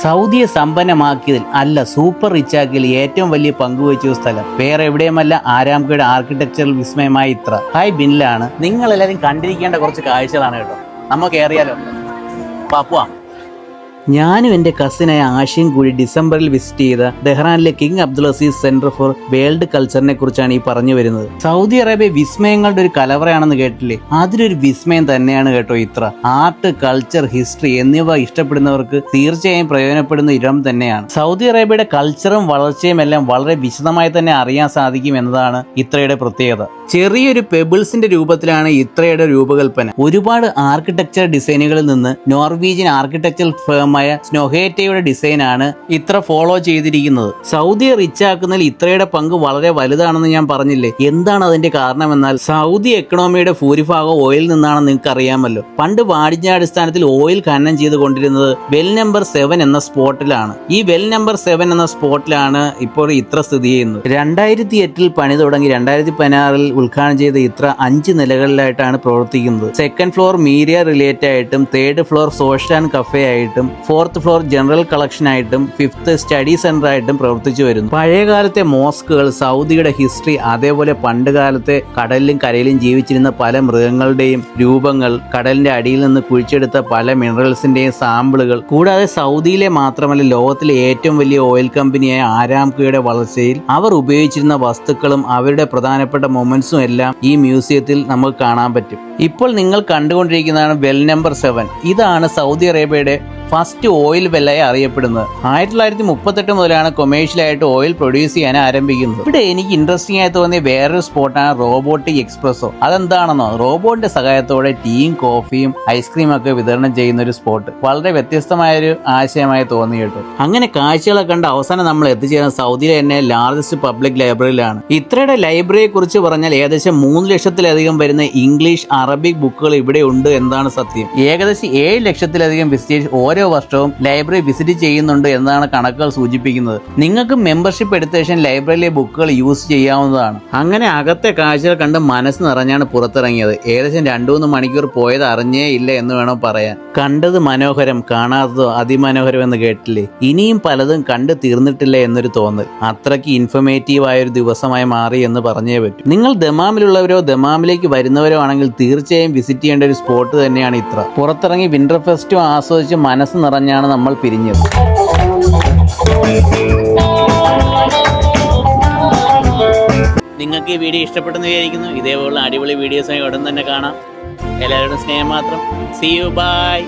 സൗദിയെ സമ്പന്നമാക്കിയതിൽ അല്ല സൂപ്പർ റിച്ചാക്കിയതിൽ ഏറ്റവും വലിയ പങ്കുവച്ച സ്ഥലം വേറെ എവിടെയുമല്ല ആരാംകോയുടെ ആർക്കിടെക്ചറൽ വിസ്മയമായ ഇത്ര. ഹായ് ബിനിലാണ്. നിങ്ങളെല്ലാവരും കണ്ടിരിക്കേണ്ട കുറച്ച് കാഴ്ചകളാണ് കേട്ടോ. നമുക്ക് ഏറിയാലോ പാപ്പുവാ. ഞാനും എൻ്റെ കസിനായ ആഷിയും കൂടി ഡിസംബറിൽ വിസിറ്റ് ചെയ്ത ദെഹ്റാനിലെ King Abdul Aziz Center for World കൾച്ചറിനെ കുറിച്ചാണ് ഈ പറഞ്ഞു വരുന്നത്. സൗദി അറേബ്യ വിസ്മയങ്ങളുടെ ഒരു കലവറയാണെന്ന് കേട്ടില്ലേ? അതിലൊരു വിസ്മയം തന്നെയാണ് കേട്ടോ ഇത്ര. ആർട്ട്, കൾച്ചർ, ഹിസ്റ്ററി എന്നിവ ഇഷ്ടപ്പെടുന്നവർക്ക് തീർച്ചയായും പ്രയോജനപ്പെടുന്ന ഇടം തന്നെയാണ്. സൗദി അറേബ്യയുടെ കൾച്ചറും വളർച്ചയും എല്ലാം വളരെ വിശദമായി തന്നെ അറിയാൻ സാധിക്കും എന്നതാണ് ഇത്രയുടെ പ്രത്യേകത. ചെറിയൊരു പെബിൾസിന്റെ രൂപത്തിലാണ് ഇത്രയുടെ രൂപകൽപ്പന. ഒരുപാട് ആർക്കിടെക്ചർ ഡിസൈനുകളിൽ നിന്ന് നോർവീജിയൻ ആർക്കിടെക്ചറൽ ഫേമായ സ്നോഹേറ്റയുടെ ഡിസൈനാണ് ഇത്ര ഫോളോ ചെയ്തിരിക്കുന്നത്. സൗദിയെ റിച്ച് ആക്കുന്നതിൽ ഇത്രയുടെ പങ്ക് വളരെ വലുതാണെന്ന് ഞാൻ പറഞ്ഞില്ലേ? എന്താണ് അതിന്റെ കാരണമെന്നാൽ സൗദി എക്കണോമിയുടെ ഭൂരിഭാഗം ഓയിൽ നിന്നാണെന്ന് നിങ്ങൾക്ക് അറിയാമല്ലോ. പണ്ട് വാണിജ്യാടിസ്ഥാനത്തിൽ ഓയിൽ ഖനനം ചെയ്തുകൊണ്ടിരുന്നത് വെൽ നമ്പർ 7 എന്ന സ്പോട്ടിലാണ്. ഈ വെൽ നമ്പർ 7 എന്ന സ്പോട്ടിലാണ് ഇപ്പോൾ ഇത്ര സ്ഥിതി ചെയ്യുന്നത്. 2008 പണി തുടങ്ങി 2016 ഉദ്ഘാടനം ചെയ്ത ഇത്ര 5 നിലകളിലായിട്ടാണ് പ്രവർത്തിക്കുന്നത്. സെക്കൻഡ് ഫ്ലോർ മീഡിയ റിലേറ്റ് ആയിട്ടും, third floor social and cafe ആയിട്ടും, ഫോർത്ത് ഫ്ലോർ ജനറൽ കളക്ഷൻ ആയിട്ടും, ഫിഫ്ത്ത് സ്റ്റഡി സെന്റർ ആയിട്ടും പ്രവർത്തിച്ചു വരുന്നു. പഴയകാലത്തെ മോസ്കുകൾ, സൗദിയുടെ ഹിസ്റ്ററി, അതേപോലെ പണ്ട് കാലത്തെ കടലിലും കരയിലും ജീവിച്ചിരുന്ന പല മൃഗങ്ങളുടെയും രൂപങ്ങൾ, കടലിന്റെ അടിയിൽ നിന്ന് കുഴിച്ചെടുത്ത പല മിനറൽസിന്റെയും സാമ്പിളുകൾ, കൂടാതെ സൗദിയിലെ മാത്രമല്ല ലോകത്തിലെ ഏറ്റവും വലിയ ഓയിൽ കമ്പനിയായ ആരാംകോയുടെ വളർച്ചയിൽ അവർ ഉപയോഗിച്ചിരുന്ന വസ്തുക്കളും അവരുടെ പ്രധാനപ്പെട്ട മൊമെന്റ്സും എല്ലാം ഈ മ്യൂസിയത്തിൽ നമുക്ക് കാണാൻ പറ്റും. ഇപ്പോൾ നിങ്ങൾ കണ്ടുകൊണ്ടിരിക്കുന്നതാണ് വെൽ നമ്പർ 7. ഇതാണ് സൗദി അറേബ്യയുടെ ഫസ്റ്റ് ഓയിൽ വെല്ലായി അറിയപ്പെടുന്നത്. 1938 മുതലാണ് കൊമേഴ്ഷ്യലായിട്ട് ഓയിൽ പ്രൊഡ്യൂസ് ചെയ്യാൻ ആരംഭിക്കുന്നത്. ഇവിടെ എനിക്ക് ഇൻട്രസ്റ്റിംഗ് ആയി തോന്നിയ വേറൊരു സ്പോട്ടാണ് റോബോട്ടിക് എക്സ്പ്രസോ. അതെന്താണെന്നോ, റോബോട്ടിന്റെ സഹായത്തോടെ ടീയും കോഫിയും ഐസ്ക്രീം ഒക്കെ വിതരണം ചെയ്യുന്ന ഒരു സ്പോട്ട്. വളരെ വ്യത്യസ്തമായൊരു ആശയമായി തോന്നി കേട്ടോ. അങ്ങനെ കാഴ്ചകളൊക്കെ കണ്ട് അവസാനം നമ്മൾ എത്തിച്ചേരുന്നത് സൗദിയിലെ തന്നെ ലാർജസ്റ്റ് പബ്ലിക് ലൈബ്രറിയിലാണ്. ഇത്രയുടെ ലൈബ്രറിയെ കുറിച്ച് പറഞ്ഞാൽ ഏകദേശം 3 ലക്ഷത്തിലധികം വരുന്ന ഇംഗ്ലീഷ്, അറബിക് ബുക്കുകൾ ഇവിടെ ഉണ്ട് എന്നതാണ് സത്യം. ഏകദേശം 7 ലക്ഷത്തിലധികം വിസിറ്റേഴ്സ് ഓരോ വർഷവും ലൈബ്രറി വിസിറ്റ് ചെയ്യുന്നുണ്ട് എന്നാണ് കണക്കുകൾ സൂചിപ്പിക്കുന്നത്. നിങ്ങൾക്ക് മെമ്പർഷിപ്പ് എടുത്ത ശേഷം ലൈബ്രറിയിലെ ബുക്കുകൾ യൂസ് ചെയ്യാവുന്നതാണ്. അങ്ങനെ അകത്തെ കാഴ്ചകൾ കണ്ട് മനസ്സ് നിറഞ്ഞാണ് പുറത്തിറങ്ങിയത്. ഏകദേശം 2-3 മണിക്കൂർ പോയത് അറിഞ്ഞേ ഇല്ല എന്ന് വേണം പറയാൻ. കണ്ടത് മനോഹരം, കാണാത്തതോ അതിമനോഹരം എന്ന് കേട്ടില്ലേ? ഇനിയും പലതും കണ്ടു തീർന്നിട്ടില്ല എന്നൊരു തോന്നൽ. അത്രയ്ക്ക് ഇൻഫോർമേറ്റീവ് ആയൊരു ദിവസമായി മാറി എന്ന് പറഞ്ഞേ പറ്റും. നിങ്ങൾ ദമാമിലുള്ളവരോ ദമാമിലേക്ക് വരുന്നവരോ ആണെങ്കിൽ തീർച്ചയായും വിസിറ്റ് ചെയ്യേണ്ട ഒരു സ്പോട്ട് തന്നെയാണ് ഇത്ര. പുറത്തിറങ്ങി വിന്റർ ഫെസ്റ്റും ആസ്വദിച്ച് മനസ്സ് നിറഞ്ഞാണ് നമ്മൾ പിരിഞ്ഞത്. നിങ്ങൾക്ക് ഈ വീഡിയോ ഇഷ്ടപ്പെട്ടെന്ന് വിചാരിക്കുന്നു. ഇതേപോലുള്ള അടിപൊളി വീഡിയോസായി ഉടൻ തന്നെ കാണാം. എല്ലാവരോടും സ്നേഹം മാത്രം. See you, bye.